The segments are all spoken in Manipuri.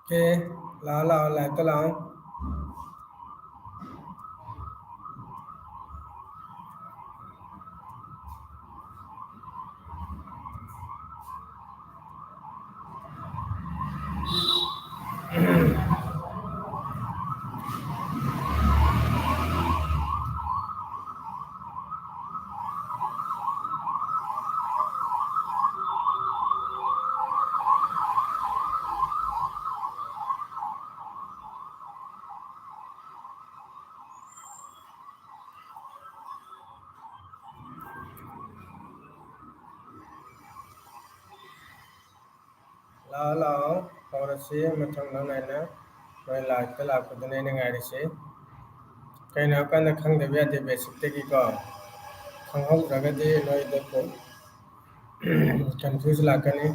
Ok, lão lại cái lão lão kau rasi macam nang nana rồi lại cái lão của tôi này ngay rasi cái nào cái nó không được biết thì basic thế cái có không học ra cái gì nói được cũng confuse là cái này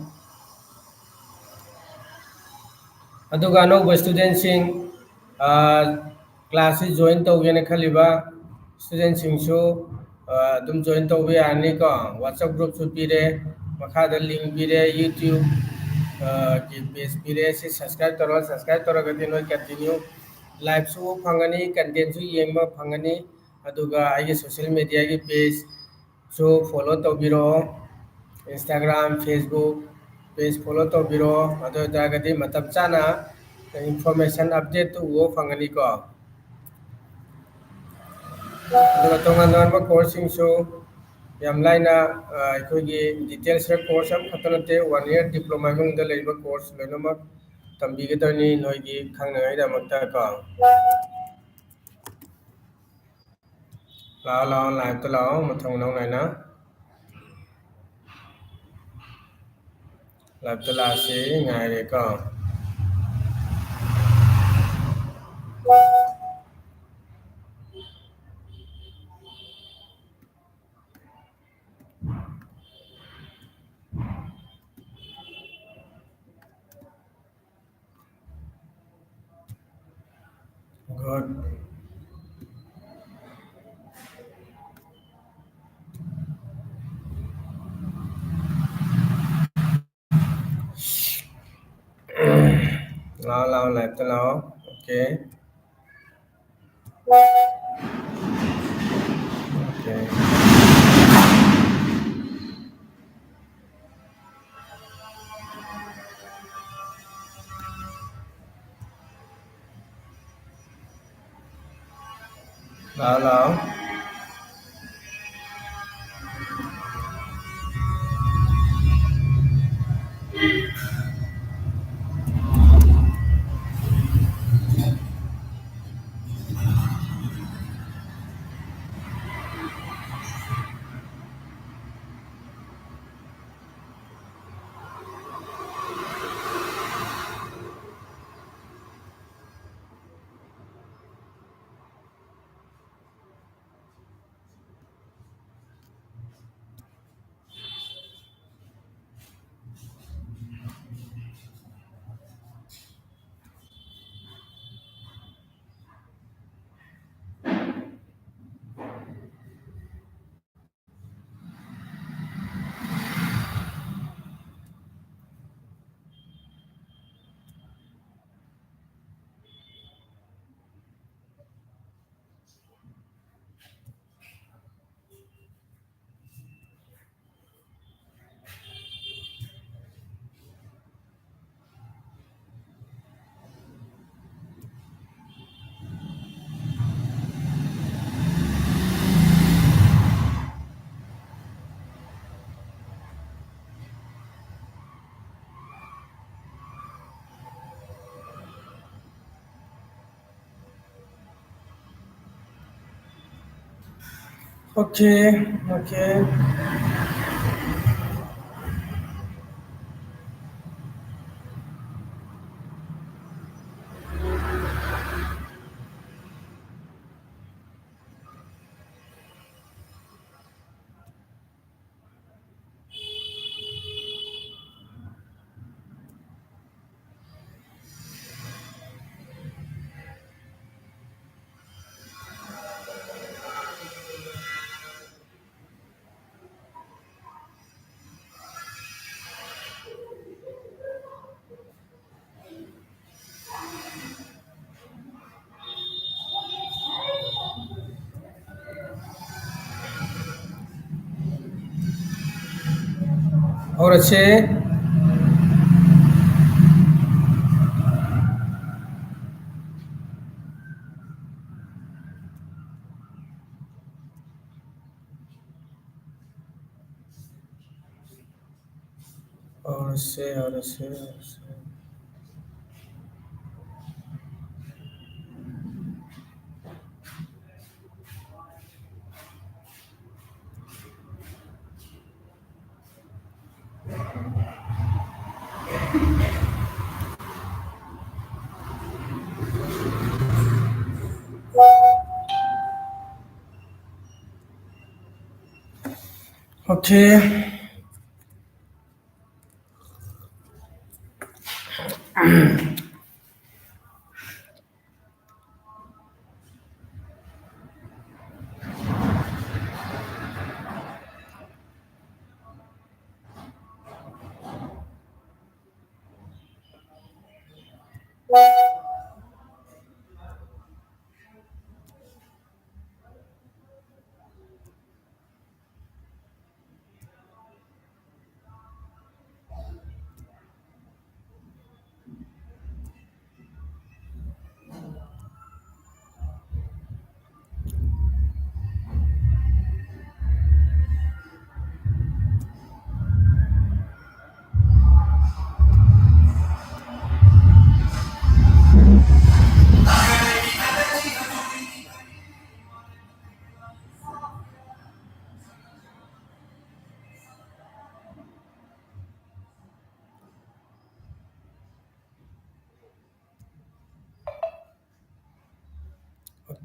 ꯑꯗꯨꯒ ꯑꯅꯧꯕ ꯁ꯭ꯇꯨꯗꯦꯟꯠꯁꯤꯡ ꯀ꯭ꯂꯥꯁꯁꯤ ꯖꯣꯏꯟ ꯇꯧꯒꯦꯅ ꯈꯜꯂꯤꯕ ꯁ꯭ꯇꯨꯗꯦꯟꯠꯁꯤꯡꯁꯨ ꯑꯗꯨꯝ ꯖꯣꯏꯟ ꯇꯧꯕ ꯌꯥꯔꯅꯤꯀꯣ ꯋꯥꯆꯞ ꯒ꯭ꯔꯨꯞꯁꯨ ꯄꯤꯔꯦ ꯃꯈꯥꯗ ꯂꯤꯡ ꯄꯤꯔꯦ ꯌꯨꯇ꯭ꯌꯨꯕ ꯒꯤ ꯄꯦꯖ ꯄꯤꯔꯦ ꯁꯤ ꯁꯕꯁꯀ꯭ꯔꯥꯏꯕ ꯇꯧꯔꯒꯗꯤ ꯅꯣꯏ ꯀꯟꯇꯤꯅ꯭ꯌꯨ ꯂꯥꯏꯚꯁꯨ ꯐꯪꯒꯅꯤ ꯀꯟꯇꯦꯟꯁꯨ ꯌꯦꯡꯕ ꯐꯪꯒꯅꯤ ꯑꯗꯨꯒ ꯑꯩꯒꯤ ꯁꯣꯁꯤꯌꯦꯜ ꯃꯦꯗꯤꯌꯥꯒꯤ ꯄꯦꯖꯁꯨ ꯐꯣꯂꯣ ꯇꯧꯕꯤꯔꯛꯑꯣ ꯏꯟꯁꯇꯥꯒ꯭ꯔꯥꯝ ꯐꯦꯁꯕꯨꯛ ꯄꯦꯖ ꯐꯣꯂꯣ ꯇꯧꯕꯤꯔꯛꯑꯣ ꯑꯗꯨ ꯑꯣꯏꯇꯥꯔꯒꯗꯤ ꯃꯇꯝ ꯆꯥꯅ ꯏꯟꯐꯣꯔꯃꯦꯁꯟ ꯑꯞꯗꯦꯠꯇꯨ ꯎꯕ ꯐꯪꯒꯅꯤꯀꯣ ꯑꯗꯨꯒ ꯇꯣꯉꯥꯟ ꯇꯣꯉꯥꯟꯕ ꯀꯣꯔꯁꯁꯤꯡꯁꯨ ꯌꯥꯝ ꯂꯥꯏꯅ ꯑꯩꯈꯣꯏꯒꯤ ꯗꯤꯇꯦꯜꯁꯇ ꯀꯣꯔꯁ ꯑꯃꯈꯛꯇ ꯅꯠꯇꯦ 1 year ꯗꯤꯄ꯭ꯂꯣꯃꯥ ꯃꯅꯨꯡꯗ ꯂꯩꯕ ꯀꯣꯔꯁ ꯂꯣꯏꯅꯃꯛ ꯇꯝꯕꯤꯒꯗꯕꯅꯤ ꯅꯣꯏꯒꯤ ꯈꯪꯅꯉꯥꯏꯗꯃꯛꯇ ꯀꯣ ꯂꯥꯛꯑꯣ ꯂꯥꯏꯚꯇ ꯂꯥꯛꯑꯣ ꯃꯊꯪ ꯃꯅꯥꯎ ꯅꯥꯏꯅ ꯂꯥꯏꯚꯇ ꯂꯥꯛꯑꯁꯤ ꯉꯥꯏꯔꯦꯀꯣ ꯒꯨꯗ लाओ लाइव तो लाओ ओके ओके लाओ ओके ओके ꯍꯧꯔꯁꯦ હૌરસે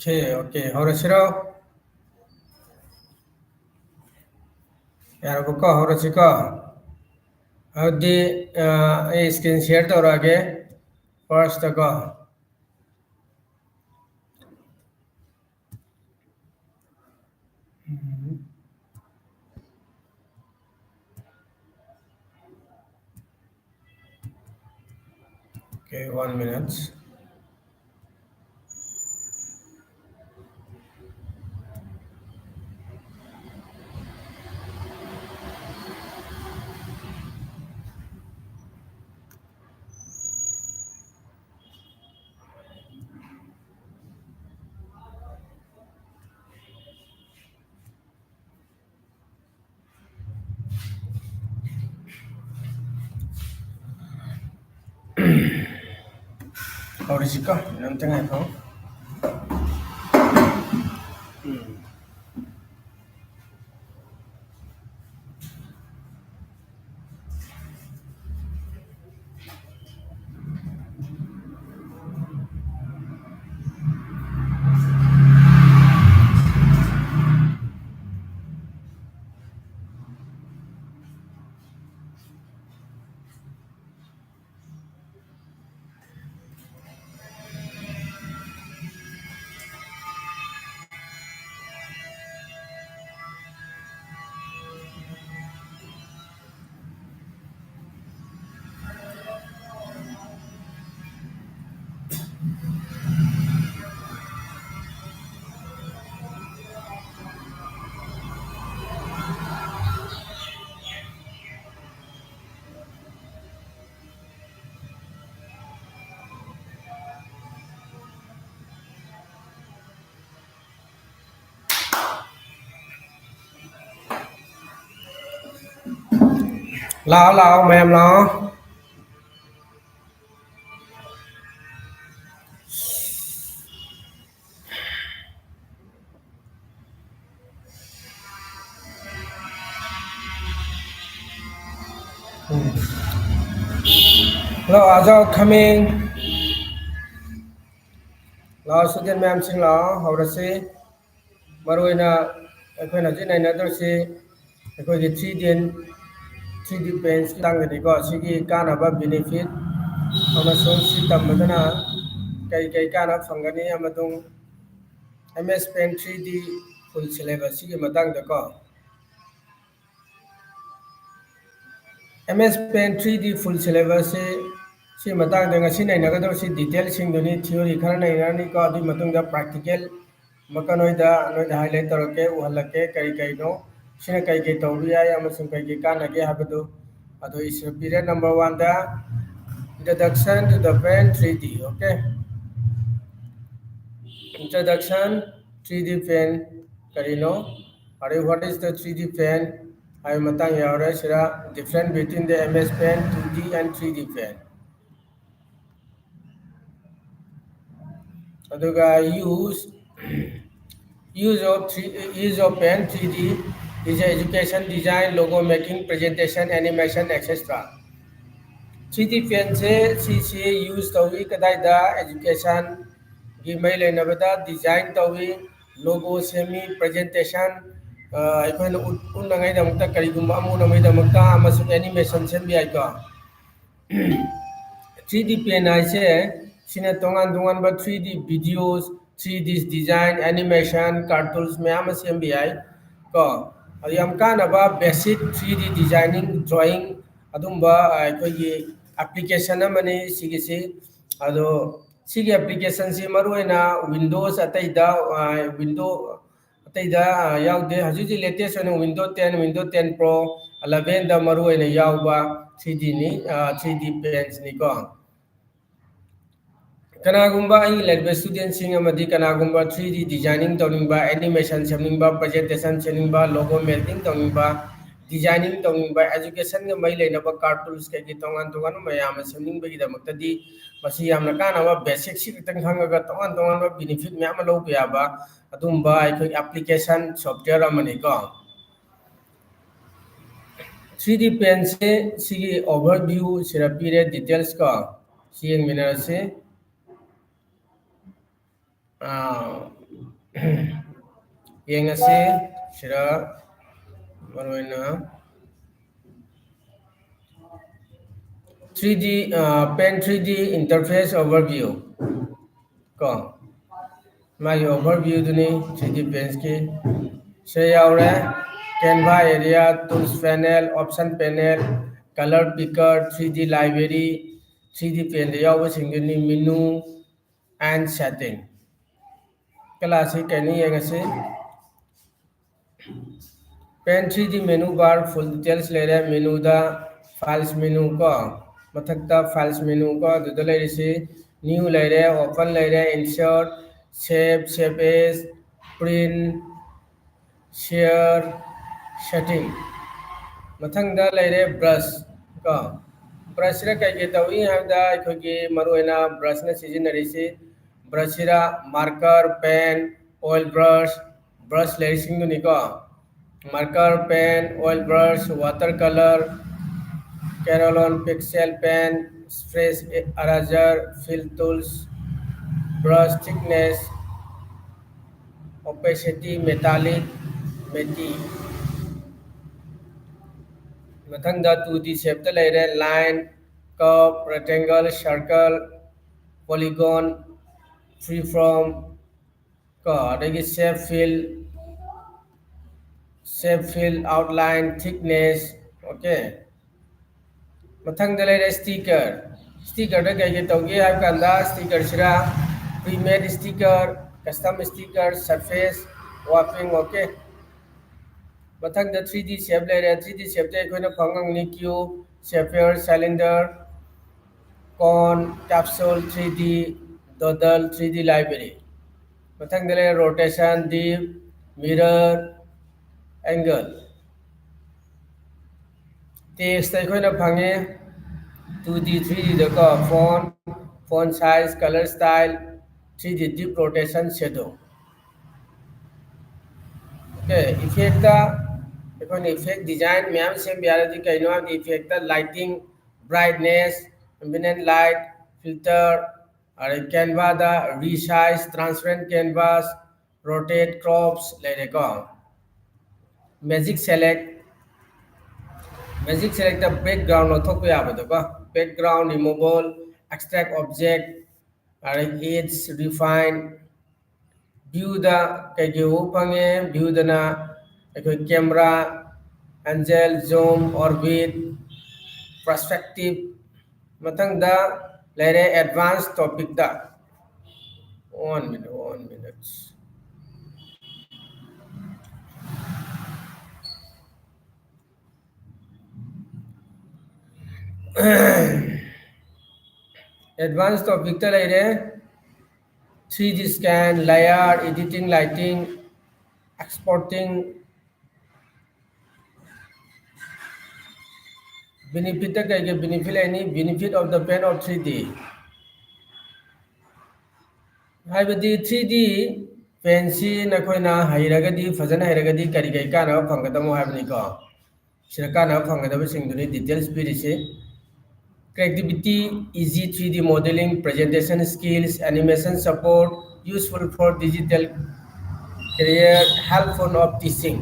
ઓકે 오케이 હૌરસિરો યારબકો હૌરસિકો અવધી એ સ્ક્રીન શેર તોરાગે ફર્સ્ટ કો Okay, 1 minute. Haurisika, nanti nggak tahu. Lao mềm lo. Hello, Azal coming. Lao student ma'am sing lao haurasi maruina akhoi na jinai na dorsi akhoi gi 3D pens tang ni ko sigi kana ba benefit amasung si tammadana kai kana phangani amadung MS Pen 3D full syllabus sigi matang da ko MS Pen 3D full syllabus si matang da ngasi nai naga dorsi detail sing doni theory khara nai rani ko adi matung da practical makanoi da highlight tarake uhalake kai no sina kai tawriya amasung kai kana ge habadu ado is period number 1 da introduction to the pen 3D. Okay, introduction 3D pen karino. What is the 3D pen? I matang yaure sira different between the MS pen 2D and 3D pen. Aduga use of pen 3D is education design, logo making, presentation, animation, etc. 3D pen se CC use tawi kadai da education gi mai le na bada design tawi logo semi presentation aikoina unna ngai da mutta kari gumba amu na mai da mutta amasu animation sem bi aiko 3D pen ai se sine tongan tongan ba 3D videos 3D design animation cartoons me ama sem bi ai ko yam kana ba basic 3D designing drawing adumba aikogi application amani sigisi ado sigi application si maruena windows ataida window ataida yaude hajuji latest on windows 10 windows 10 pro 11 da maruena yauba 3D ni 3D pens ni ko kanagumba ai lelbe student sing amadi kanagumba 3D designing tawningba animation semningba presentation semningba logo melting tawningba designing tawningba education ga mai leinaba cartoons ke gi tongan tongan mayam semningba gi damakta di masi yamna kana ba basic si tang hangaga tongan tongan ba benefit myam lo ya ba adumba ai application software amani ko 3D pen se sigi overview sira pire details ka siang minarase yang asi sira maroina 3D pen 3D interface overview ko my overview duni 3D pens ki se yaure canva area tools panel option panel color picker 3D library 3D pen de yawa singni menu and setting class kani yang asi pen 3D menu bar full details lere menu da files menu ko mathakta files menu ko dudale isi new lere open lere insert save as print share setting mathangda lere brush ko brush ra kai ge tawi habda khogi maruena brush na sijinarisi brush ra marker pen oil brush lere singuni ko marker pen oil brush watercolor carolon pixel pen fresh eraser fill tools brush thickness opacity metallic matte mathangda 2D shape ta leire line curve rectangle circle polygon freeform ko adagi shape fill outline thickness okay mathangda leire sticker da kai ge tawge ha kanda sticker sira pre-made sticker custom sticker surface wrapping okay mathangda 3D shape leire 3D shape te koina phangang ni cube sphere cylinder cone capsule 3D dodal 3D library mathangda leire rotation dip mirror angle text te koina phange 2D 3D da ko font size color style 3D dip rotation shadow okay effect da ekon effect design myam sem biara di kaino di effect da lighting brightness ambient light filter are canva da resize transparent canvas rotate crops lere ko magic select the background lo thok ya ba do ko background removable extract object are edge refine view da kai ge ho pange view da na ekoi camera angle zoom orbit perspective mathang da lere advanced topic da 1 minute advanced topic ta leire 3D scan layer editing lighting exporting benefit ta kai ke benefit any benefit of the pen of 3D हाइबदी 3D पेंसी नखोइना हाइरगदी फजना हाइरगदी करी गई काना फंगदमो हाइबनी को सिरकाना फंगदब सिंगदुनी डिटेल्स पिरिसे creativity easy 3D modeling presentation skills animation support useful for digital career helpful of teaching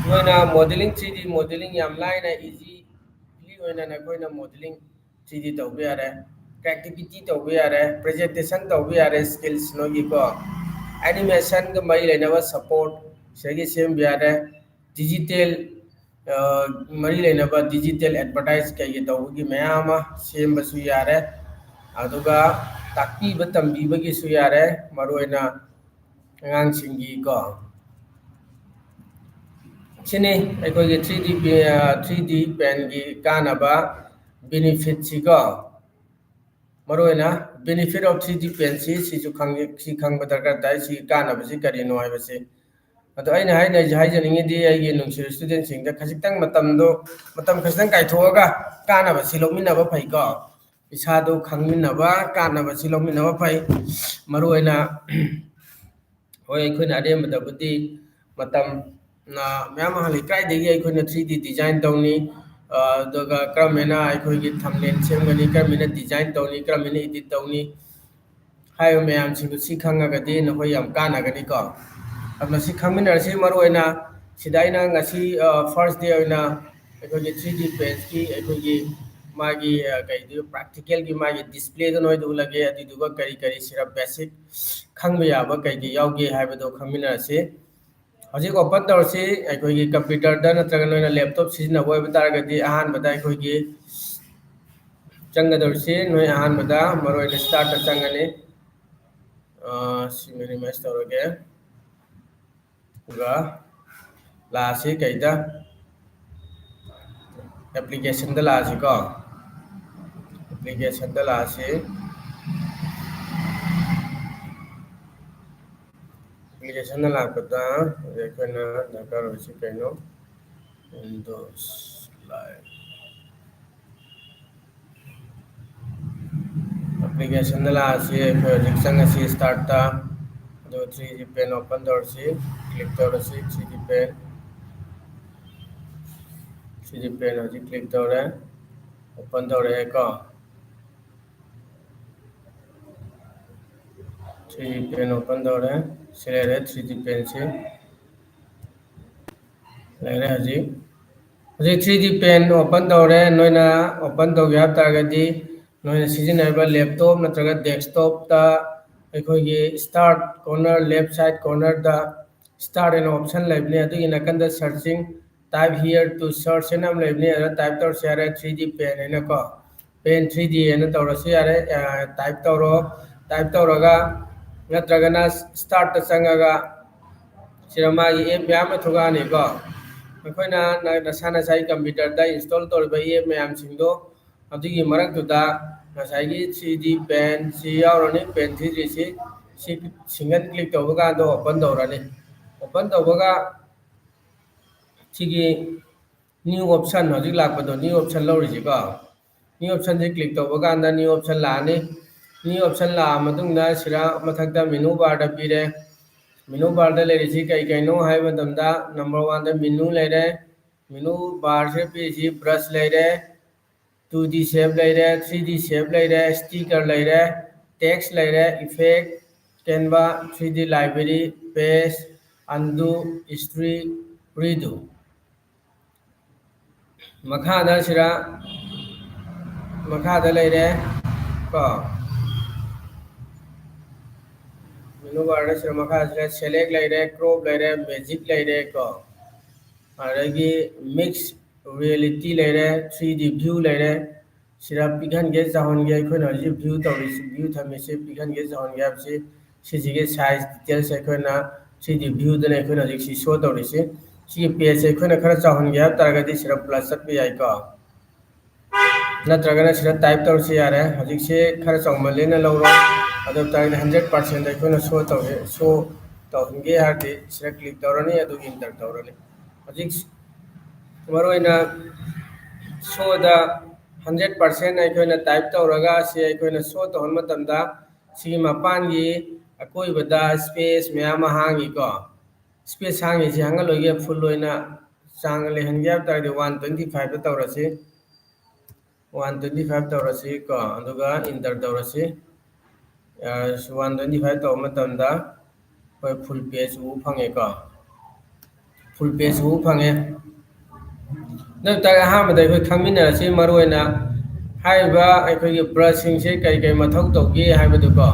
noina modeling 3D modeling yam laina easy li oina nakoina modeling 3D tawbe are creativity tawbe are presentation tawbe are skills no gi ko animation ga mai lena wa support segi sem biare digital mari lena ba digital advertise kai gi tawgi mayama sem basu yare aduga takpi ba tambi ba gi su yare maroina ngang singi ko sini aikogi 3D pen gi kanaba benefit si ko maroina benefit of 3D pen si ju khang ba darkar dai si kanaba si kari no ai ba si ado aina haina jai janingi di ai gi nungsir student sing da khasitang matam khasitang kai thoga kanaba si lomina ba phai ko isa do khangmin na ba kanaba si lomina ba phai maroina hoi aikoina ade ma da budi matam na मैम हलिकाई देगी अखोना 3D डिजाइन तौनी दगा क्रमेना अखोगी थंबनेल सेमगनी क्रमेना डिजाइन तौनी क्रमेना एडिट तौनी हायो मैम सिंगु सि खंगागदी नखो याम कानागनी को अब सि खंगमिनरसि मरोइना सिदाइना ngasi first day ओइना अखोगी 3D page की अखोगी मागी कई प्रैक्टिकल की मागी डिस्प्ले दो नोय दु लगे अदि दुगा करी करी सिरा बेसिक खंगबा याबा कई की यावगे हाइबदो खंगमिनरसि हजिक ओपन तौरसी अखोगी कंप्यूटर दा नत्रगा नोइना लैपटॉप सिजना होय बतारगदी अहान बदा अखोगी चंगदौरसी नोय अहान बदा मरोइना स्टार्ट चंगने सिमेरी मैच तौरगे गा लासी कइदा एप्लीकेशन दा लासी को एप्लीकेशन दा लासी application lakata rekana dakar hoisi kaino windows live application la ase project sanga si start ta do 3D pen open door si click door si 3D pen hoji click door open door hai ko 3D pen open door hai सिलेरे 3D पेन से लेरे हजी 3D पेन ओपन तौरे नोइना ओपन तौगे हाबतारगदी नोइना सिजनबा लैपटॉप नत्रगा डेस्कटॉप ता अखोगी start corner left side corner दा स्टार्ट एन ऑप्शन लेबने अदुगी नकंदा searching type here to search एन हम लेबने अदा टाइप तौर से यारे 3D पेन है ना को पेन 3D है ना तौर से यारे टाइप तौरगा नत्रगना स्टार्ट चंगागा सिरमागी एप मैम थुगानी को अखोइना नसाना साई कंप्यूटर दा इंस्टॉल तौरबा एप मैम सिंगदो अदुगी मरकदुदा नसाइगी 3D पेन सि यावरनी पेन 3D सि सिंगल क्लिक तौबगा दो ओपन तौरनी ओपन तौबगा सिगी न्यू ऑप्शन हजिक लापदो न्यू ऑप्शन लौरिजी को न्यू ऑप्शन से क्लिक तौबगा न्यू ऑप्शन लानी न्यू ऑप्शन ला मदुंगदा सिरा मथकदा मेनू बार दा पीरे मेनू बार दा लेरिसी कई कईनो हाय मदमदा नंबर 1 दा मेनू लेरे मेनू बार से पीसी ब्रश लेरे 2D शेप लेरे 3D शेप लेरे स्टिकर लेरे टेक्स्ट लेरे effect canvas 3D library paste undo history redo मखादा सिरा मखादा लेरे को मेनू बार से मखा सेलेक्ट लेरे क्रॉप लेरे मैजिक लेरे को अरगी मिक्स रियलिटी लेरे 3D व्यू लेरे सिरा पिघन गे जहन गे खोना जी व्यू तौरिसी व्यू थमेसे पिघन गे जहन गे आपसे सिजिगे साइज डिटेल्स खोना 3D व्यू दने खोना जी शो तौरिसी सी पेज खोना खरा जहन गे तारगदी सिरा प्लस पे आई को नत्रगना सिदा टाइप तौरसे यारे हजिकसे खरा चौमलेना लौरो अदो तारगना 100% अखोना शो तौहनगे हारदि सिदा क्लिक तौरनी अदु इंटर तौरनी हजिक मरोइना शोदा 100% अखोना टाइप तौरगा से अखोना शो तौहन मतमदा सिगी मपानगी अकोइबदा स्पेस मयाम हांगी को स्पेस हांगी से हंगलोगे फुल लोइना चांग लेहनगे तारदि 125 तौरसे 125 तौरसी को अदुगा इंटर तौरसी 125 तौर मतमदा कोई फुल पेज उ फंगे को फुल पेज उ फंगे न ता अहमद कोई खंगमिनरसी मरोइना हाइबा अखोगी ब्रशिंग से कई कई मथौ तौगे हाइबदु को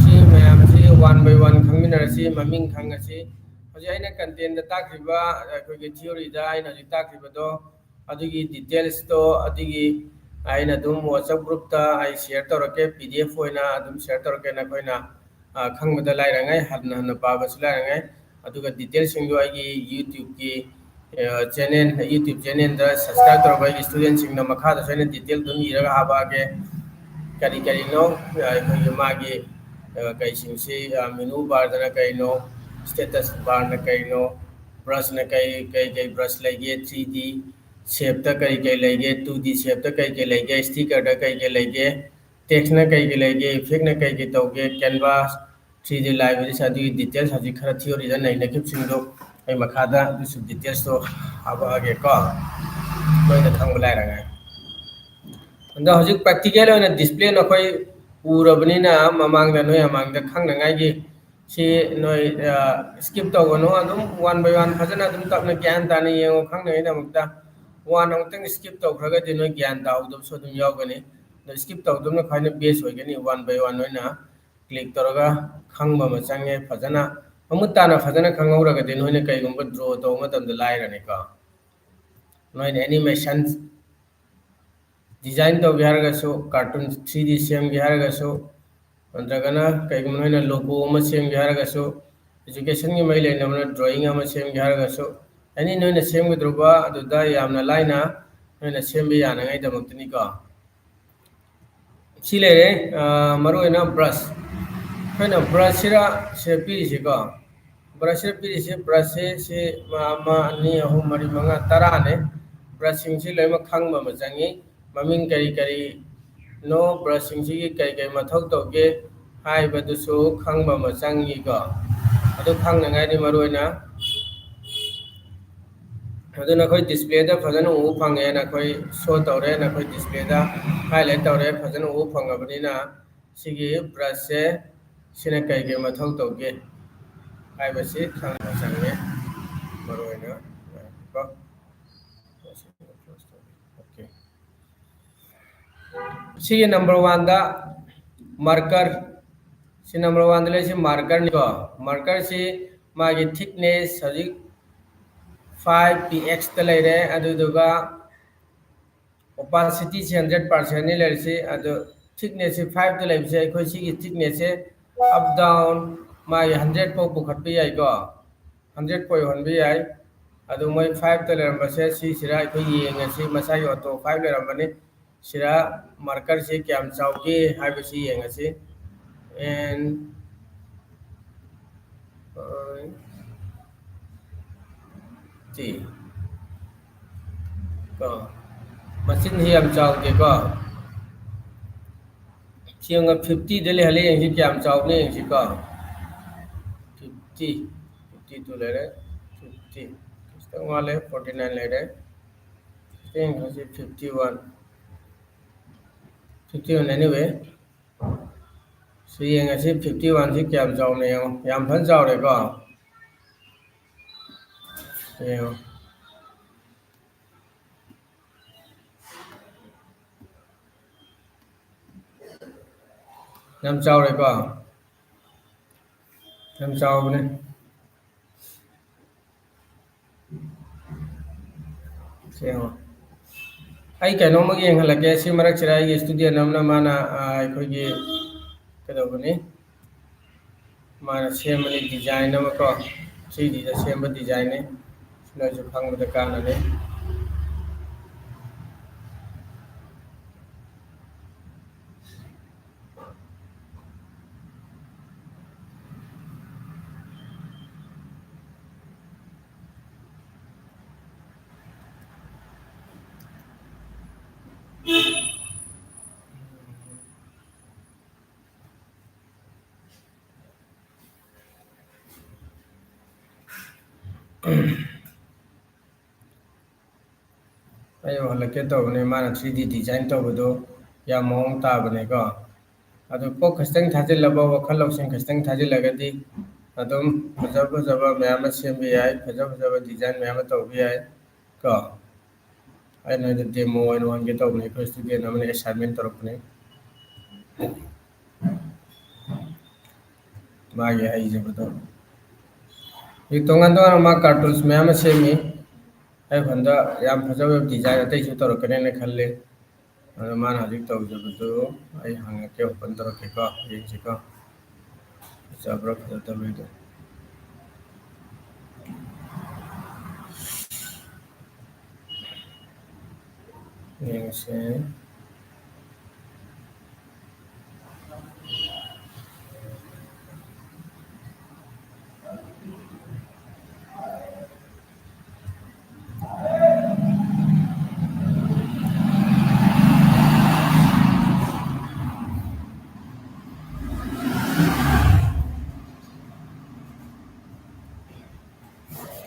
सी मयाम सी 1 by 1 खंगमिनरसी ममिंग खंगसी हजि आइना कंटेंट ताखरिबा अखोगी थ्योरी दा आइना हजि ताखरिबदो अदुगी डिटेल्स तो अदुगी आइना दुम WhatsApp group ता आई शेयर तौरके PDF होइना अदुम शेयर तौरके नखोइना खंगबदा लाइरंगाय हदना हदना पाबस लाइरंगाय अदुगा डिटेल्स सिंगो आइगी YouTube की चैनल YouTube चैनल दा सब्सक्राइब तौरबा आइगी स्टूडेंट सिंगना मखादा सोइना डिटेल दुम इरगा हाबागे करी करी नो अखोगी मागी कईसिंगसी मेनू बार दना कईनो स्टेटस बार न कईनो ब्रश न कई कई कई ब्रश लगे 3D शेप ता कई कई लगे 2D शेप ता कई कई लगे स्टिकर ता कई कई लगे टेक्स्ट न कई कई लगे इफेक्ट न कई कई तौगे कैनवास 3D लाइब्रेरी सादी डिटेल्स हजि खरा थ्योरी दा नैना किपसिंगदो आई मखादा दुसु डिटेल्स तो हाबागे को लोइना खंग लाइरंगाय अंदा हजिक प्रैक्टिकल होना डिस्प्ले नखोई उरबनिना ममांगदा नोय अमांगदा खंगनांगायगी सी नोय स्किप तौगनो अदुम 1 by 1 फजना अदुम तपना ज्ञान ताने येंगो खंगनायदमक्ता वन अमतंग स्किप तौखरगदि नोय ज्ञान ताउदब सो अदुम यावगनी द स्किप तौदुमना खायना बेस होयगनी 1 by 1 नोयना क्लिक तौरगा खंगबा मचंगे फजना अमुताना फजना खंगौरगदि नोयना कईगुंबा ड्रॉ तौ मतमदा लाइरने का नोयना एनिमेशन डिजाइन तो बिहारगसो कार्टून 3D सेम बिहारगसो अंतरगना कईगुंबा नोयना लोगो अमा सेम बिहारगसो एजुकेशन की मई लेनमना ड्राइंग अमा सेम बिहारगसो एनी नोयना सेम गद्रुबा अदुदा यामना लाइना नोयना सेम बि यानांगाय दमक्तनी को सी लेरे मरोइना ब्रश खैना ब्रश सिरा से पीरिसे को ब्रश से पीरिसे ब्रश से मा नि अहु मरि मंगा तराने ब्रशिंग से लेमा खंगबा मचंगी ममिंग करी करी नो ब्रशिंग से कई कई मथौ तौगे हाइबदुसु खंगबा मचंगी को अदु खंगनांगायनि मरोइना अदु नखोई डिस्प्ले दा फजन उ फंगे नखोई शो तौरे नखोई डिस्प्ले दा हाइलाइट तौरे फजन उ फंगबनिना सिगी ब्रश से सिना कई कई मथौ तौगे हाइबसि खंगना संगे मरोइना को ओके सिगी नंबर 1 दा मार्कर सी नंबर 1 ले से मार्कर निको मार्कर से मागी थिकनेस हजि 5px ता लेरे अदुदुगा opacity से 100% ने लेरे से अदु थिकनेस से 5 ता लेबे से अखोई सिगी थिकनेस से अप डाउन मागी 100 पौ पुखटबे याई को 100 पौ होनबे याई अदु मोय 5 ता लेरमबसे सी सिरा अखोई येंगसी मसाई ऑटो 5 लेरमबने सिरा मार्कर से क्याम चावगे हाइबसी येंगसी and जी को मशीन ही हम चावगे को सिंग 50 दले हले यंसी क्याम चावने यंसी को 50 52 ले रे 50 किसका वाले 49 ले रे सिंग हसे 51 anyway so yengasi 51 si kyam chawne yo yam phan chawre ko yo yam chawre ko yam chawne se yo ai kaino mag yeng halake si marak chirai gi studio namna mana aikogi kadobani mana semani design nama ko si di semba design ne sina ju phang da kana ne ꯑꯩ ꯍꯜꯂꯛꯀꯦ ꯇꯧꯕꯅꯦ ꯃꯥꯅ 3D ꯗꯤꯖꯥꯏꯟ ꯇꯧꯕꯗꯣ ꯌꯥꯝ ꯃꯑꯣꯡ ꯇꯥꯕꯅꯦꯀꯣ ꯑꯗꯨ ꯀꯣꯛ ꯈꯤꯇꯪ ꯊꯥꯖꯤꯜꯂꯕ ꯋꯥꯈꯜ ꯂꯧꯁꯤꯡ ꯈꯤꯇꯪ ꯊꯥꯖꯤꯜꯂꯒꯗꯤ ꯑꯗꯨꯝ ꯐꯖ ꯐꯖꯕ ꯃꯌꯥꯝ ꯑꯃ ꯁꯦꯝꯕ ꯌꯥꯏ ꯐꯖ ꯐꯖꯕ ꯗꯤꯖꯥꯏꯟ ꯃꯌꯥꯝ ꯑꯃ ꯇꯧꯕ ꯌꯥꯏ ꯀꯣ ꯑꯩꯅ ꯗꯦꯃꯣ ꯑꯣꯏꯅ ꯎꯍꯟꯒꯦ ꯇꯧꯕꯅꯦ ꯑꯩꯈꯣꯏ ꯏꯁꯇꯨꯗꯦꯟ ꯑꯃꯅ ꯑꯦꯁꯥꯏꯟꯃꯦꯟ ꯇꯧꯔꯛꯄꯅꯦ ꯃꯥꯒꯤ ꯍꯩꯖꯕꯗꯣ ꯇꯣꯉꯥꯟ ꯇꯣꯉꯥꯟꯕ ꯃꯥ ꯀꯥꯔꯇꯨꯟꯁ ꯃꯌꯥꯝ ꯑꯃ ꯁꯦꯝꯃꯤ ꯑꯩ ꯋꯥꯈꯜꯗ ꯌꯥꯝ ꯐꯖꯕ ꯗꯤꯖꯥꯏꯟ ꯑꯇꯩꯁꯨ ꯇꯧꯔꯛꯀꯅꯦꯅ ꯈꯜꯂꯤ ꯑꯗꯣ ꯃꯥꯅ ꯍꯧꯖꯤꯛ ꯇꯧꯖꯕꯗꯨ ꯑꯩ ꯍꯪꯉꯛꯀꯦ ꯑꯣꯄꯟ ꯇꯧꯔꯛꯀꯦꯀꯣ ꯌꯦꯡꯁꯤꯀꯣ ꯐꯖꯕ꯭ꯔꯥ ꯐꯖꯗꯕ꯭ꯔꯥꯗꯣ ꯌꯦꯡꯁꯦ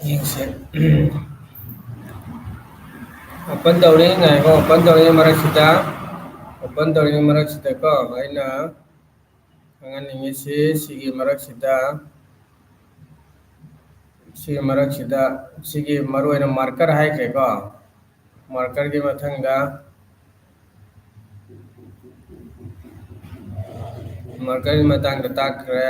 ꯌꯦꯡꯁꯦ ओपन तौरी नायको ओपन तौरी मरक्सिदा ओपन तौरी मरक्सिदा को आइना angani sigi maraksida sigi maraksida sigi maru ena marker haikre ko marker gi mathangda marker gi matangda takre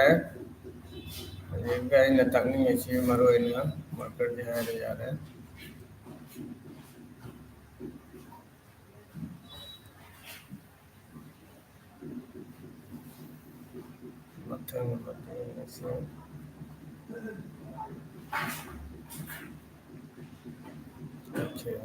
ga ina takninge si maru ena marker gi haire yare mathang mathang okay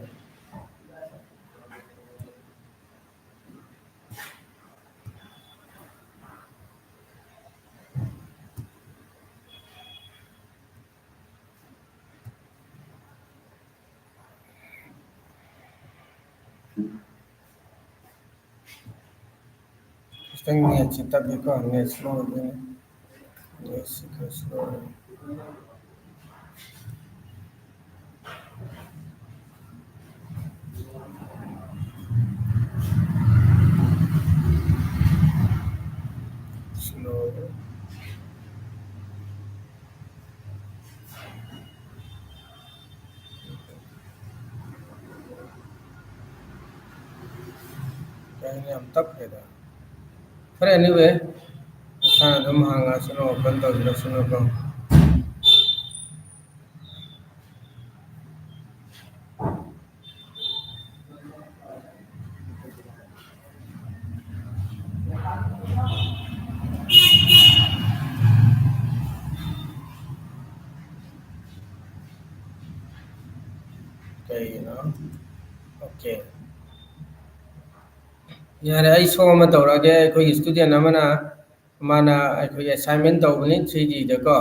Stang ni cita biko ni slow ni yes slow slow kayaknya am tap hai da पर anyway sana dum hanga suno open to jira suno ko kay no okay yare ai so ma tawrage akhoi student amana mana akhoi assignment tawbani 3D da ko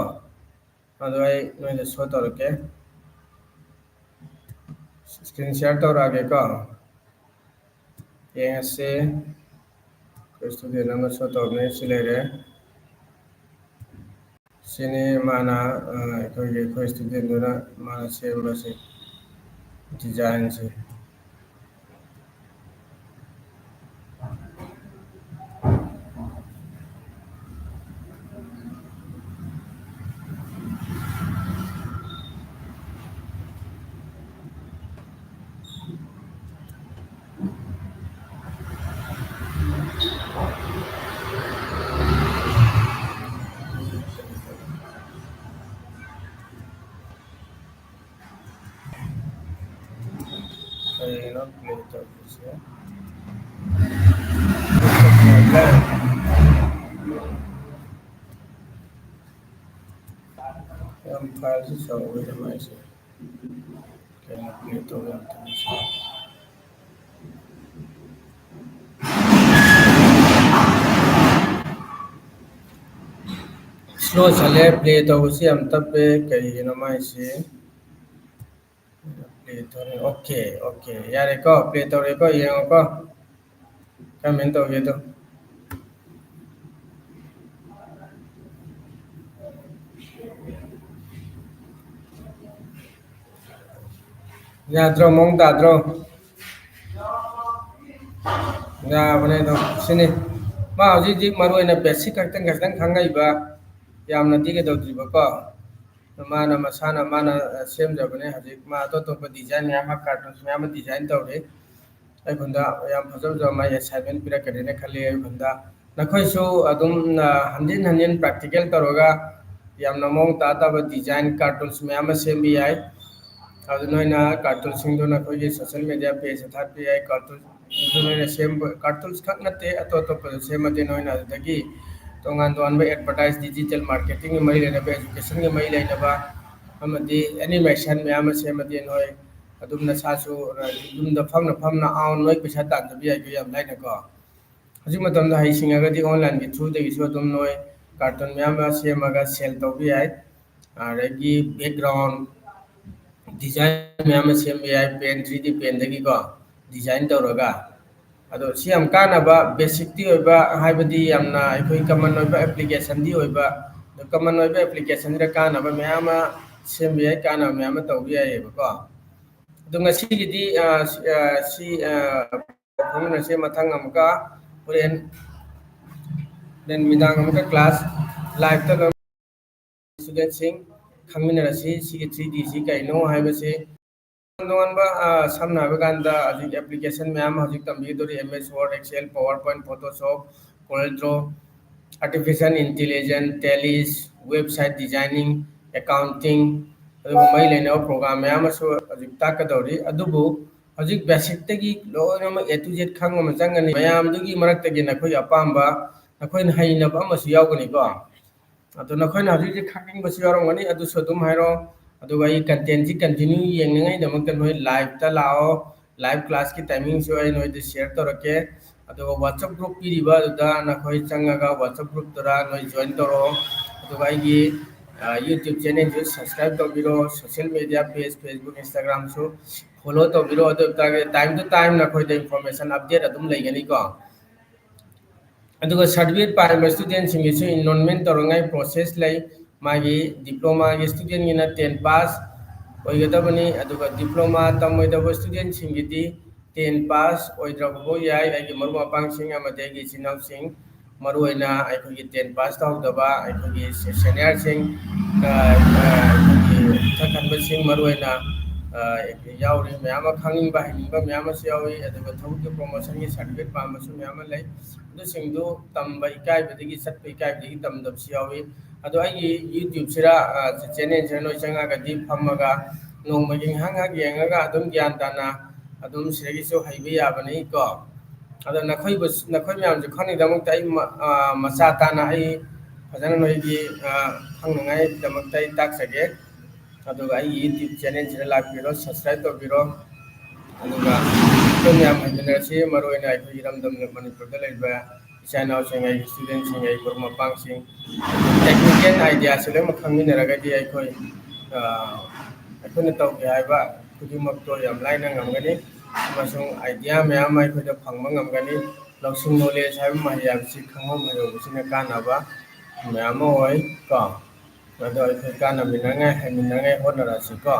ado ai noi da so tawrake screen share tawrage ko yengase akhoi student amana so tawbani silere sini mana akhoi student duna mana sembra se design se kay no play tawbise yang file se so with my se kay no play tawbise slow chale play tawbise am tappe kay no mai se play tawre okay okay yare ko play tawre ko yengo ko comment tꯧꯒꯦ ꯑꯗꯣ ꯌꯥꯗ꯭ꯔꯣ ꯃꯑꯣꯡ ꯇꯥꯗ꯭ꯔꯣ ꯌꯥꯕꯅꯦ ꯑꯗꯨꯝ ꯁꯤꯅꯤ ꯃꯥ ꯍꯧꯖꯤꯛ ꯍꯧꯖꯤꯛ ꯃꯔꯨ ꯑꯣꯏꯅ ꯕꯦꯁꯤꯛ ꯈꯛꯇꯪ ꯈꯪꯉꯛꯏꯕ ꯌꯥꯝꯅꯗꯤ ꯀꯩꯗꯧꯗ꯭ꯔꯤꯕꯀꯣ ꯃꯥꯅ ꯃꯁꯥꯅ ꯃꯥꯅ ꯁꯦꯝꯖꯕꯅꯦ ꯍꯧꯖꯤꯛ ꯃꯥ ꯑꯇꯣꯞ ꯑꯇꯣꯞꯄ ꯗꯤꯖꯥꯏꯟ ꯃꯌꯥꯝ ꯑꯃ ꯀꯥꯔꯇꯨꯟꯁ ꯃꯌꯥꯝ ꯑꯃ ꯗꯤꯖꯥꯏꯟ ꯇꯧꯔꯤ ꯑꯩꯉꯣꯟꯗ ꯌꯥꯝ ꯐꯖ ꯐꯖꯕ ꯃꯥꯒꯤ ꯑꯦꯁꯥꯏꯟꯃꯦꯟ ꯄꯤꯔꯛꯀꯅꯤꯅ ꯈꯜꯂꯤ ꯑꯩꯉꯣꯟꯗ ꯅꯈꯣꯏꯁꯨ ꯑꯗꯨꯝ ꯍꯟꯖꯤꯟ ꯍꯟꯖꯤꯟ ꯄ꯭ꯔꯥꯛꯇꯤꯀꯦꯜ ꯇꯧꯔꯒ ꯌꯥꯝꯅ ꯃꯑꯣꯡ ꯇꯥꯗꯕ ꯗꯤꯖꯥꯏꯟ ꯀꯥꯔꯇꯨꯟꯁ ꯃꯌꯥꯝ ꯑꯃ ꯁꯦꯝꯕ ꯌꯥꯏ ꯑꯗꯨ ꯅꯣꯏꯅ ꯀꯥꯔꯇꯨꯟꯁꯤꯡꯗꯨ ꯅꯈꯣꯏꯒꯤ ꯁꯣꯁꯤꯌꯦꯜ ꯃꯦꯗꯤꯌꯥ ꯄꯦꯖꯇ ꯊꯥꯒꯠꯄ ꯌꯥꯏ ꯀꯥꯔꯇꯨꯟ ꯅꯣꯏꯅ ꯁꯦꯝꯕ ꯀꯥꯔꯇꯨꯟꯁ ꯈꯛ ꯅꯠꯇꯦ ꯑꯇꯣꯞ ꯑꯇꯣꯞꯄꯗ ꯁꯦꯝꯃꯗꯤ ꯅꯣꯏꯅ ꯑꯗꯨꯗꯒꯤ ꯇꯣꯉꯥꯟ ꯇꯣꯉꯥꯟꯕ ꯑꯦꯗꯚꯔꯇꯥꯏꯁ ꯗꯤꯖꯤꯇꯦꯜ ꯃꯥꯔꯀꯦꯇꯤꯡꯒꯤ ꯃꯔꯤ ꯂꯩꯅꯕ एजुकेशनꯒꯤ ꯃꯔꯤ ꯂꯩꯅꯕ ꯑꯃꯗꯤ ꯑꯦꯅꯤꯃꯦꯁꯟ ꯃꯌꯥꯝ ꯑꯃ ꯁꯦꯝꯃꯗꯤ ꯅꯣꯏ ꯑꯗꯨꯝ ꯅꯁꯥꯁꯨ ꯌꯨꯝꯗ ꯐꯝꯅ ꯐꯝꯅ ꯅꯣꯏ ꯄꯩꯁꯥ ꯇꯥꯟꯖꯕ ꯌꯥꯏꯀꯣ ꯌꯥꯝ ꯂꯥꯏꯅꯀꯣ ꯍꯧꯖꯤꯛ ꯃꯇꯝꯗ ꯍꯩꯁꯤꯡꯉꯒꯗꯤ ꯑꯣꯟꯂꯥꯏꯟꯒꯤ ꯊ꯭ꯔꯨꯗꯒꯤꯁꯨ ꯑꯗꯨꯝ ꯅꯣꯏ ꯀꯥꯔꯇꯨꯟ ꯃꯌꯥꯝ ꯑꯃ ꯁꯦꯝꯃꯒ ꯁꯦꯜ ꯇꯧꯕ ꯌꯥꯏ ꯑꯗꯒꯤ ꯕꯦꯛꯒ꯭ꯔꯥꯎꯟ ꯗꯤꯖꯥꯏꯟ ꯃꯌꯥꯝ ꯑꯃ ꯁꯦꯝꯕ ꯌꯥꯏ ꯄꯦꯟ 3D ꯄꯦꯟꯗꯒꯤꯀꯣ ꯗꯤꯖꯥꯏꯟ ꯇꯧꯔꯒ ꯑꯗꯣ ꯁꯤ ꯌꯥꯝ ꯀꯥꯟꯅꯕ ꯕꯦꯁꯤꯛꯇꯤ ꯑꯣꯏꯕ ꯍꯥꯏꯕꯗꯤ ꯌꯥꯝꯅ ꯑꯩꯈꯣꯏ ꯀꯃꯟ ꯑꯣꯏꯕ ꯑꯦꯄ꯭ꯂꯤꯀꯦꯁꯟꯗꯤ ꯑꯣꯏꯕ ꯑꯗꯣ ꯀꯃꯟ ꯑꯣꯏꯕ ꯑꯦꯄ꯭ꯂꯤꯀꯦꯁꯟꯗ ꯀꯥꯟꯅꯕ ꯃꯌꯥꯝ ꯑꯃ ꯁꯦꯝꯕ ꯌꯥꯏ ꯀꯥꯟꯅꯕ ꯃꯌꯥꯝ ꯑꯃ ꯇꯧꯕ ꯌꯥꯏꯑꯕꯀꯣ ꯑꯗꯣ ꯉꯁꯤꯒꯤꯗꯤ ꯁꯤ ꯐꯥꯎꯃꯤꯟꯅꯁꯦ ꯃꯊꯪ ꯑꯃꯨꯛꯀ ꯍꯣꯔꯦꯟ ꯅꯨꯃꯤꯗꯥꯡ ꯑꯃꯨꯛꯀ ꯀ꯭ꯂꯥꯁ ꯂꯥꯏꯚꯇ ꯏꯁꯇꯨꯗꯦꯟꯁꯤꯡ ꯈꯪꯃꯤꯟꯅꯔꯁꯤ ꯁꯤꯒꯤ 3D ꯁꯤ ꯀꯩꯅꯣ ꯍꯥꯏꯕꯁꯤ ꯇꯣꯉꯥꯟꯕ ꯁꯝꯅ ꯍꯥꯏꯕ ꯀꯥꯟꯗ ꯍꯧꯖꯤꯛ ꯑꯦꯄ꯭ꯂꯤꯀꯦꯁꯟ ꯃꯌꯥꯝ ꯍꯧꯖꯤꯛ ꯇꯝꯕꯤꯒꯗꯧꯔꯤ M S word excel power point Photoshop Corel draw artificial intelligence, Tally, website designing, accounting ꯑꯗꯨꯒ ꯃꯔꯤ ꯂꯩꯅꯕ ꯄ꯭ꯔꯣꯒ꯭ꯔꯥꯝ ꯃꯌꯥꯝ ꯑꯃꯁꯨ ꯍꯧꯖꯤꯛ ꯇꯥꯛꯀꯗꯧꯔꯤ ꯑꯗꯨꯕꯨ ꯍꯧꯖꯤꯛ ꯕꯦꯁꯤꯛꯇꯒꯤ ꯂꯣꯏꯅꯃꯛ A to Z ꯈꯪꯕ ꯑꯃ ꯆꯪꯒꯅꯤ ꯃꯌꯥꯝꯗꯨꯒꯤ ꯃꯔꯛꯇꯒꯤ ꯅꯈꯣꯏꯒꯤ ꯑꯄꯥꯝꯕ ꯅꯈꯣꯏꯅ ꯍꯩꯅꯕ ꯑꯃꯁꯨ ꯌꯥꯎꯒꯅꯤꯀꯣ ꯑꯗꯣ ꯅꯈꯣꯏꯅ ꯍꯧꯖꯤꯛ ꯍꯧꯖꯤꯛ ꯈꯪꯅꯤꯡꯕꯁꯨ ꯌꯥꯎꯔꯝꯒꯅꯤ ꯑꯗꯨꯁꯨ ꯑꯗꯨꯝ ꯍꯥꯏꯔꯛꯑꯣ ꯑꯗꯨꯒ ꯑꯩ ꯀꯟꯇꯦꯟꯁꯤ ꯀꯟꯇꯤꯅ꯭ꯌꯨ ꯌꯦꯡꯅꯉꯥꯏꯗꯃꯛꯇ ꯅꯣꯏ ꯂꯥꯏꯚꯇ ꯂꯥꯛꯑꯣ ꯂꯥꯏꯚ ꯀ꯭ꯂꯥꯁꯀꯤ ꯇꯥꯏꯃꯤꯡꯁꯨ ꯑꯩ ꯅꯣꯏꯗ ꯁꯤꯌꯔ ꯇꯧꯔꯛꯀꯦ ꯑꯗꯨꯒ ꯋꯥꯆꯞ ꯒ꯭ꯔꯨꯞ ꯄꯤꯔꯤꯕ ꯑꯗꯨꯗ ꯅꯈꯣꯏ ꯆꯪꯉꯒ ꯋꯥꯆꯞ ꯒ꯭ꯔꯨꯞꯇꯨꯗ ꯅꯣꯏ ꯖꯣꯏꯟ ꯇꯧꯔꯛꯑꯣ ꯑꯗꯨꯒ ꯑꯩꯒꯤ ꯌꯨꯇ꯭ꯌꯨꯕ ꯆꯦꯅꯦꯜꯁꯨ ꯁꯕꯁꯀ꯭राꯏब ꯇꯧꯕꯤꯔꯣ ꯁꯣꯁꯤꯌꯦꯜ ꯃꯦꯗꯤꯌꯥ ꯄꯦꯖ ꯐꯦꯁꯕꯨꯛ ꯏꯟꯁꯇꯥꯒ꯭ꯔꯥꯝꯁꯨ ꯐꯣꯂꯣ ꯇꯧꯕꯤꯔꯣ ꯑꯗꯨ ꯑꯣꯏꯇꯥꯔꯒꯗꯤ ꯇꯥꯏꯝ ꯇꯨ ꯇꯥꯏꯝ ꯅꯈꯣꯏꯗ ꯏꯟꯐꯣꯔꯃꯦꯁꯟ ꯑꯞꯗꯦꯠ ꯑꯗꯨꯝ ꯂꯩꯒꯅꯤꯀꯣ ꯑꯗꯨꯒ ꯁꯥꯔꯇꯤꯐꯤꯀꯦꯠ ꯄꯥꯏꯔꯕ ꯏꯁꯇꯨꯗꯦꯟꯁꯤꯡꯒꯤꯁꯨ ꯏꯟꯔꯣꯜꯃꯦꯟ ꯇꯧꯔꯉꯥꯏ ꯄ꯭ꯔꯣꯁꯦꯁ ꯂꯩ ꯃꯥꯒꯤ ꯗꯤꯄ꯭ꯂꯣꯃꯥꯒꯤ ꯏꯁꯇꯨꯗꯦꯟꯒꯤꯅ 10 ꯄꯥꯁ ꯑꯣꯏꯒꯗꯕꯅꯤ ꯑꯗꯨꯒ ꯗꯤꯄ꯭ꯂꯣꯃꯥ ꯇꯝꯃꯣꯏꯗꯕ ꯏꯁꯇꯨꯗꯦꯟꯁꯤꯡꯒꯤꯗꯤ 10 ꯄꯥꯁ ꯑꯣꯏꯗ꯭ꯔꯕꯐꯥꯎ ꯌꯥꯏ ꯑꯩꯒꯤ ꯃꯔꯨꯞ ꯃꯄꯥꯡꯁꯤꯡ ꯑꯃꯗꯤ ꯑꯩꯒꯤ ꯏꯆꯤꯟ ꯏꯅꯥꯎꯁꯤꯡ ꯃꯔꯨꯑꯣꯏꯅ ꯑꯩꯈꯣꯏꯒꯤ 10 ꯄꯥꯁ ꯇꯧꯗꯕ ꯑꯩꯈꯣꯏꯒꯤ ꯁꯦꯅꯤꯌꯔꯁꯤꯡ ꯑꯩꯈꯣꯏꯒꯤ ꯏꯊꯛ ꯃꯔꯨꯑꯣꯏꯅ ꯌꯥꯎꯔꯤ ꯃꯌꯥꯝ ꯑꯃ ꯈꯪꯅꯤꯡꯕ ꯍꯩꯅꯤꯡꯕ ꯃꯌꯥꯝ ꯑꯃꯁꯨ ꯌꯥꯎꯏ ꯑꯗꯨꯒ ꯊꯕꯛꯀꯤ ꯄ꯭ꯔꯣꯃꯣꯁꯟꯒꯤ ꯁꯥꯔꯇꯤꯐꯤꯀꯦꯠ ꯄꯥꯝꯕꯁꯨ ꯃꯌꯥꯝ ꯑꯃ ꯂꯩ ꯑꯗꯨꯁꯤꯡꯗꯨ ꯇꯝꯕ ꯏꯀꯥꯏꯕꯗꯒꯤ ꯆꯠꯄ ꯏꯀꯥꯏꯕꯗꯒꯤ ꯇꯝꯗꯕꯁꯨ ꯌꯥꯎꯏ ꯑꯗꯣ ꯑꯩꯒꯤ ꯌꯨꯇ꯭ꯌꯨꯕꯁꯤꯗ ꯆꯦꯅꯦꯜꯁꯤꯗ ꯅꯣꯏ ꯆꯪꯉꯒꯗꯤ ꯐꯝꯃꯒ ꯅꯣꯡꯃꯒꯤ ꯉꯥꯏꯍꯥꯛ ꯉꯥꯏꯍꯥꯛ ꯌꯦꯡꯉꯒ ꯑꯗꯨꯝ ꯒ꯭ꯌꯥꯟ ꯇꯥꯅ ꯑꯗꯨꯝ ꯁꯤꯗꯒꯤꯁꯨ ꯍꯩꯕ ꯌꯥꯕꯅꯤ ꯀꯣ ꯑꯗꯣ ꯅꯈꯣꯏ ꯃꯌꯥꯝꯁꯨ ꯈꯪꯅꯤꯡꯒꯤꯗꯃꯛꯇ ꯑꯩ ꯃꯆꯥ ꯇꯥꯅ ꯑꯩ ꯐꯖꯅ ꯅꯣꯏꯒꯤ ꯈꯪꯅꯉꯥꯏꯒꯤꯗꯃꯛꯇ ꯑꯩ ꯇꯥꯛꯆꯒꯦ ꯑꯗꯨꯒ ꯑꯩꯒꯤ ꯌꯨꯇ꯭ꯌꯨꯕ ꯆꯦꯅꯦꯜꯁꯤꯗ ꯂꯥꯛꯄꯤꯔꯣ ꯁꯕꯁꯀ꯭ꯔꯥꯏꯕ ꯇꯧꯕꯤꯔꯣ ꯑꯗꯨꯒ ꯑꯩꯈꯣꯏ ꯃꯌꯥꯝ ꯍꯩꯃꯤꯟꯅꯔꯁꯤ ꯃꯔꯨꯑꯣꯏꯅ ꯑꯩꯈꯣꯏ ꯏꯔꯝꯗꯝ ꯃꯅꯤꯄꯨꯔꯗ ꯂꯩꯕ ꯏꯆꯥ ꯏꯅꯥꯎꯁꯤꯡ ꯑꯩꯒꯤ ꯏꯁꯇꯨꯗꯦꯟꯁꯤꯡ ꯑꯩꯒꯤ ꯃꯔꯨꯞ ꯃꯄꯥꯡꯁꯤꯡ ꯇꯦꯛꯅꯤꯀꯦꯜ ꯑꯥꯏꯗꯤꯌꯥꯁꯤ ꯂꯣꯏꯅꯃꯛ ꯈꯪꯃꯤꯟꯅꯔꯒꯗꯤ ꯑꯩꯈꯣꯏꯅ ꯇꯧꯒꯦ ꯍꯥꯏꯕ ꯈꯨꯗꯤꯡꯃꯛꯇꯣ ꯌꯥꯝ ꯂꯥꯏꯅ ꯉꯝꯒꯅꯤ ꯑꯃꯁꯨꯡ ꯑꯥꯏꯗꯤꯌꯥ ꯃꯌꯥꯝ ꯑꯃ ꯑꯩꯈꯣꯏꯗ ꯐꯪꯕ ꯉꯝꯒꯅꯤ ꯂꯧꯁꯤꯡ ꯅꯣꯂꯦꯖ ꯍꯥꯏꯕ ꯃꯍꯩ ꯍꯥꯏꯕꯁꯤ ꯈꯪꯍꯧ ꯍꯩꯍꯧꯕꯁꯤꯅ ꯀꯥꯟꯅꯕ ꯃꯌꯥꯝ ꯑꯃ ꯑꯣꯏ ꯀꯣ ꯑꯗꯣ ꯑꯩꯈꯣꯏ ꯀꯥꯟꯅꯃꯤꯟꯅꯉꯥꯏ ꯍꯩꯃꯤꯟꯅꯉꯥꯏ ꯍꯣꯠꯅꯔꯁꯤ ꯀꯣ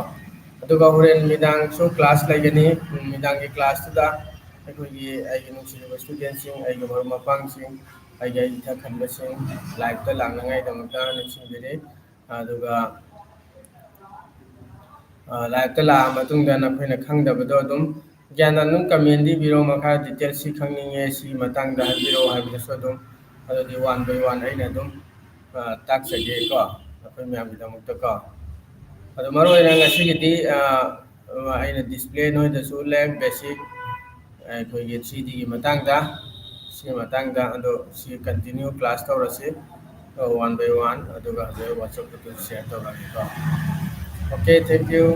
ꯑꯗꯨꯒ ꯍꯣꯔꯦꯟ ꯅꯨꯃꯤꯗꯥꯡꯁꯨ ꯀ꯭ꯂꯥꯁ ꯂꯩꯒꯅꯤ ꯅꯨꯃꯤꯗꯥꯡꯒꯤ ꯀ꯭ꯂꯥꯁꯇꯨꯗ ꯑꯩꯈꯣꯏꯒꯤ ꯑꯩꯒꯤ ꯅꯨꯡꯁꯤꯔꯕ ꯏꯁꯇꯨꯗꯦꯟꯁꯤꯡ ꯑꯩꯒꯤ ꯃꯔꯨꯞ ꯃꯄꯥꯡꯁꯤꯡ ꯑꯩꯒꯤ ꯏꯊꯛ ꯍꯟꯕꯁꯤꯡ ꯂꯥꯏꯚꯇ ꯂꯥꯛꯅꯉꯥꯏꯗꯃꯛꯇ ꯅꯤꯡꯁꯤꯡꯖꯔꯤ ꯑꯗꯨꯒ ꯂꯥꯏꯚꯇ ꯂꯥꯛꯑ ꯃꯇꯨꯡꯗ ꯅꯈꯣꯏꯅ ꯈꯪꯗꯕꯗꯣ ꯑꯗꯨꯝ ꯒ꯭ꯌꯥꯟ ꯑꯗꯨꯝ ꯀꯃꯦꯟꯗ ꯏꯕꯤꯔꯣ ꯃꯈꯥ ꯗꯤꯇꯦꯜꯁ ꯁꯤ ꯈꯪꯅꯤꯡꯉꯦ ꯁꯤꯒꯤ ꯃꯇꯥꯡꯗ ꯍꯥꯏꯕꯤꯔꯛꯑꯣ ꯍꯥꯏꯕꯗꯨꯁꯨ ꯑꯗꯨꯝ ꯑꯗꯨꯗꯤ ꯋꯥꯟ ꯕꯥꯏ ꯋꯥꯟ ꯑꯩꯅ ꯑꯗꯨꯝ ꯇꯥꯛꯆꯒꯦꯀꯣ ꯑꯩꯈꯣꯏ ꯃꯌꯥꯝꯒꯤꯗꯃꯛꯇꯀꯣ ꯑꯗꯣ ꯃꯔꯨꯑꯣꯏꯅ ꯉꯁꯤꯒꯤꯗꯤ ꯑꯩꯅ ꯗꯤꯁꯄ꯭ꯂꯦ ꯅꯣꯏꯗꯁꯨ ꯎꯠꯂꯦ ꯕꯦꯁꯤꯛ ꯑꯩꯈꯣꯏꯒꯤ 3Dꯒꯤ ꯃꯇꯥꯡꯗ ꯁꯤꯒꯤ ꯃꯇꯥꯡꯗ ꯑꯗꯣ ꯁꯤ ꯀꯟꯇꯤꯅ꯭ꯌꯨ ꯀ꯭ꯂꯥꯁ ꯇꯧꯔꯁꯤ ꯋꯥꯟ ꯕꯥꯏ ꯋꯥꯟ ꯑꯗꯨꯒ ꯍꯧꯖꯤꯛ ꯋꯥꯆꯞꯇꯁꯨ ꯁꯤꯌꯔ ꯇꯧꯔꯛꯑꯒꯦꯀꯣ ꯑꯣꯀꯦ ꯊꯦꯡꯛ ꯌꯨ